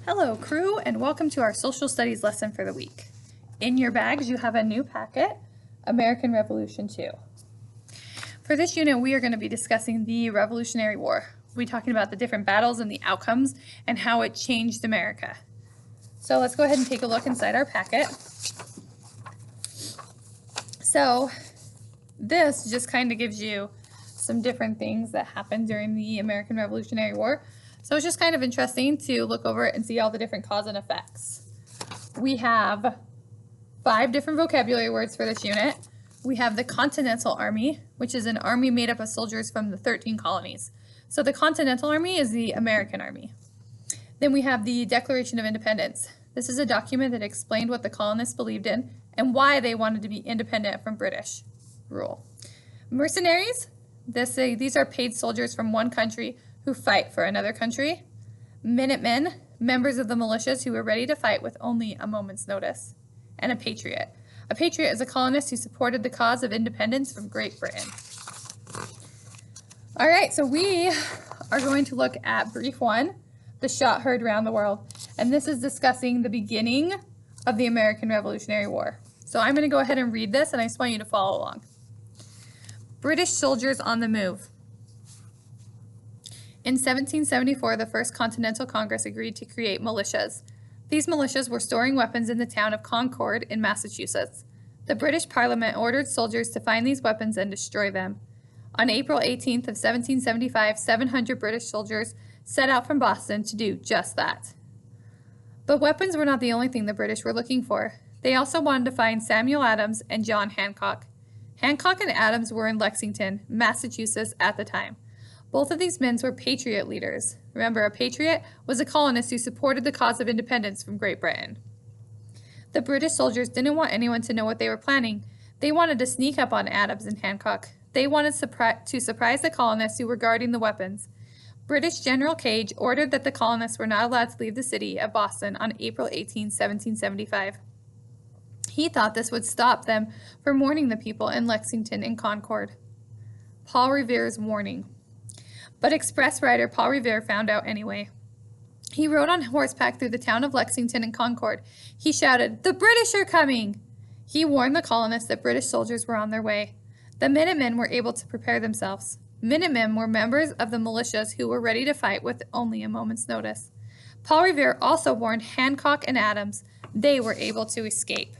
Hello, crew, and welcome to our social studies lesson for the week. In your bags, you have a new packet, American Revolution 2. For this unit, we are going to be discussing the Revolutionary War. We'll be talking about the different battles and the outcomes and how it changed America. So let's go ahead and take a look inside our packet. So this just kind of gives you some different things that happened during the American Revolutionary War. So it's just kind of interesting to look over it and see all the different cause and effects. We have 5 different vocabulary words for this unit. We have the Continental Army, which is an army made up of soldiers from the 13 colonies. So the Continental Army is the American Army. Then we have the Declaration of Independence. This is a document that explained what the colonists believed in and why they wanted to be independent from British rule. Mercenaries, these are paid soldiers from one country who fight for another country. Minutemen, members of the militias who were ready to fight with only a moment's notice. And a patriot. A patriot is a colonist who supported the cause of independence from Great Britain. All right, so we are going to look at brief 1, the shot heard around the world. And this is discussing the beginning of the American Revolutionary War. So I'm going to go ahead and read this, and I just want you to follow along. British soldiers on the move. In 1774, the First Continental Congress agreed to create militias. These militias were storing weapons in the town of Concord in Massachusetts. The British Parliament ordered soldiers to find these weapons and destroy them. On April 18th of 1775, 700 British soldiers set out from Boston to do just that. But weapons were not the only thing the British were looking for. They also wanted to find Samuel Adams and John Hancock. Hancock and Adams were in Lexington, Massachusetts at the time. Both of these men were patriot leaders. Remember, a patriot was a colonist who supported the cause of independence from Great Britain. The British soldiers didn't want anyone to know what they were planning. They wanted to sneak up on Adams and Hancock. They wanted to surprise the colonists who were guarding the weapons. British General Gage ordered that the colonists were not allowed to leave the city of Boston on April 18, 1775. He thought this would stop them from warning the people in Lexington and Concord. Paul Revere's warning. But express rider Paul Revere found out anyway. He rode on horseback through the town of Lexington and Concord. He shouted, "The British are coming!" He warned the colonists that British soldiers were on their way. The Minutemen were able to prepare themselves. Minutemen were members of the militias who were ready to fight with only a moment's notice. Paul Revere also warned Hancock and Adams. They were able to escape.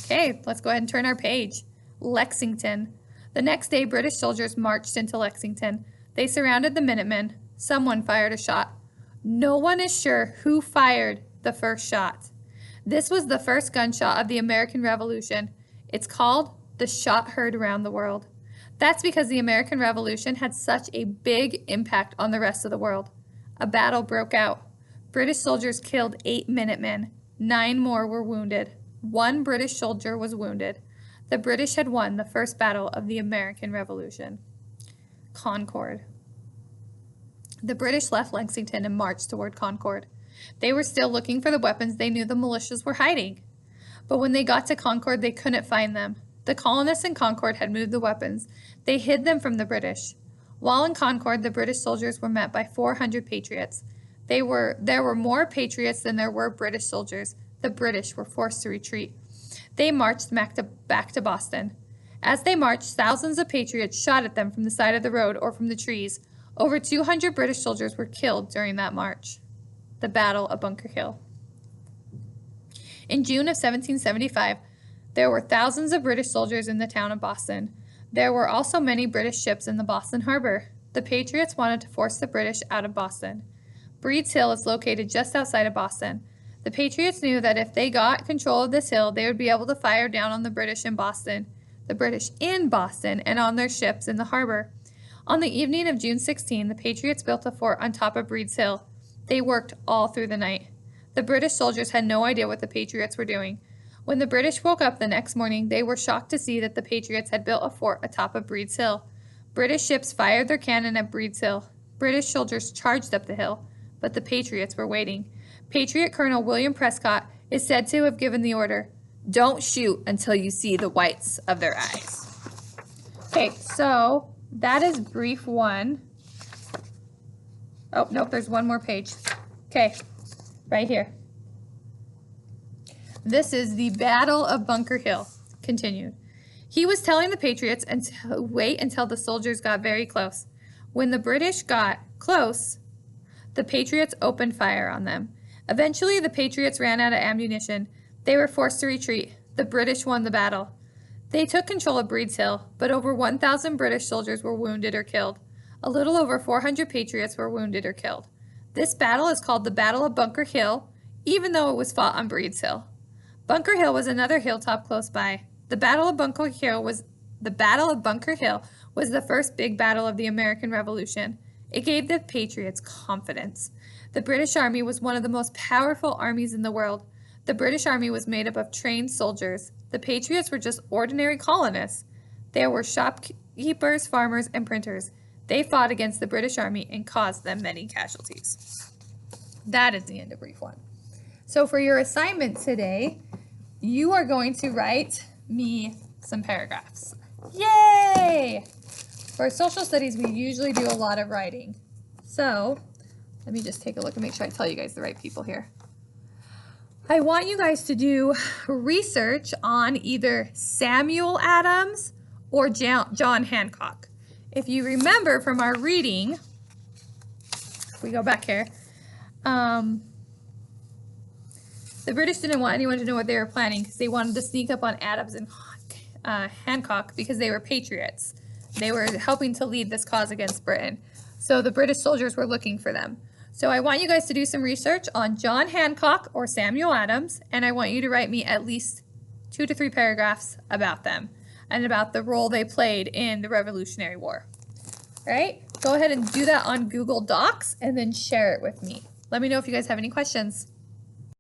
Okay, let's go ahead and turn our page. Lexington. The next day, British soldiers marched into Lexington. They surrounded the Minutemen. Someone fired a shot. No one is sure who fired the first shot. This was the first gunshot of the American Revolution. It's called the shot heard around the world. That's because the American Revolution had such a big impact on the rest of the world. A battle broke out. British soldiers killed 8 Minutemen. 9 more were wounded. 1 British soldier was wounded. The British had won the first battle of the American Revolution. Concord. The British left Lexington and marched toward Concord. They were still looking for the weapons they knew the militias were hiding. But when they got to Concord, they couldn't find them. The colonists in Concord had moved the weapons. They hid them from the British. While in Concord, the British soldiers were met by 400 patriots. There were more patriots than there were British soldiers. The British were forced to retreat. They marched back to Boston. As they marched, thousands of patriots shot at them from the side of the road or from the trees. Over 200 British soldiers were killed during that march. The Battle of Bunker Hill. In June of 1775, there were thousands of British soldiers in the town of Boston. There were also many British ships in the Boston harbor. The Patriots wanted to force the British out of Boston. Breed's Hill is located just outside of Boston. The Patriots knew that if they got control of this hill, they would be able to fire down on the British in Boston, and on their ships in the harbor. On the evening of June 16, the Patriots built a fort on top of Breed's Hill. They worked all through the night. The British soldiers had no idea what the Patriots were doing. When the British woke up the next morning, they were shocked to see that the Patriots had built a fort atop of Breed's Hill. British ships fired their cannon at Breed's Hill. British soldiers charged up the hill, but the Patriots were waiting. Patriot Colonel William Prescott is said to have given the order, "Don't shoot until you see the whites of their eyes." Okay, so that is brief 1. Oh, nope, there's one more page. Okay, right here. This is the Battle of Bunker Hill. Continued. He was telling the Patriots to wait until the soldiers got very close. When the British got close, the Patriots opened fire on them. Eventually, the Patriots ran out of ammunition. They were forced to retreat. The British won the battle. They took control of Breeds Hill, but over 1,000 British soldiers were wounded or killed. A little over 400 Patriots were wounded or killed. This battle is called the Battle of Bunker Hill, even though it was fought on Breeds Hill. Bunker Hill was another hilltop close by. The Battle of Bunker Hill was the first big battle of the American Revolution. It gave the Patriots confidence. The British Army was one of the most powerful armies in the world. The British Army was made up of trained soldiers. The Patriots were just ordinary colonists. They were shopkeepers, farmers, and printers. They fought against the British Army and caused them many casualties. That is the end of brief 1. So for your assignment today, you are going to write me some paragraphs. Yay! For social studies, we usually do a lot of writing. So let me just take a look and make sure I tell you guys the right people here. I want you guys to do research on either Samuel Adams or John Hancock. If you remember from our reading, if we go back here, the British didn't want anyone to know what they were planning because they wanted to sneak up on Adams and Hancock because they were patriots. They were helping to lead this cause against Britain. So the British soldiers were looking for them. So I want you guys to do some research on John Hancock or Samuel Adams, and I want you to write me at least 2 to 3 paragraphs about them and about the role they played in the Revolutionary War. All right? Go ahead and do that on Google Docs and then share it with me. Let me know if you guys have any questions.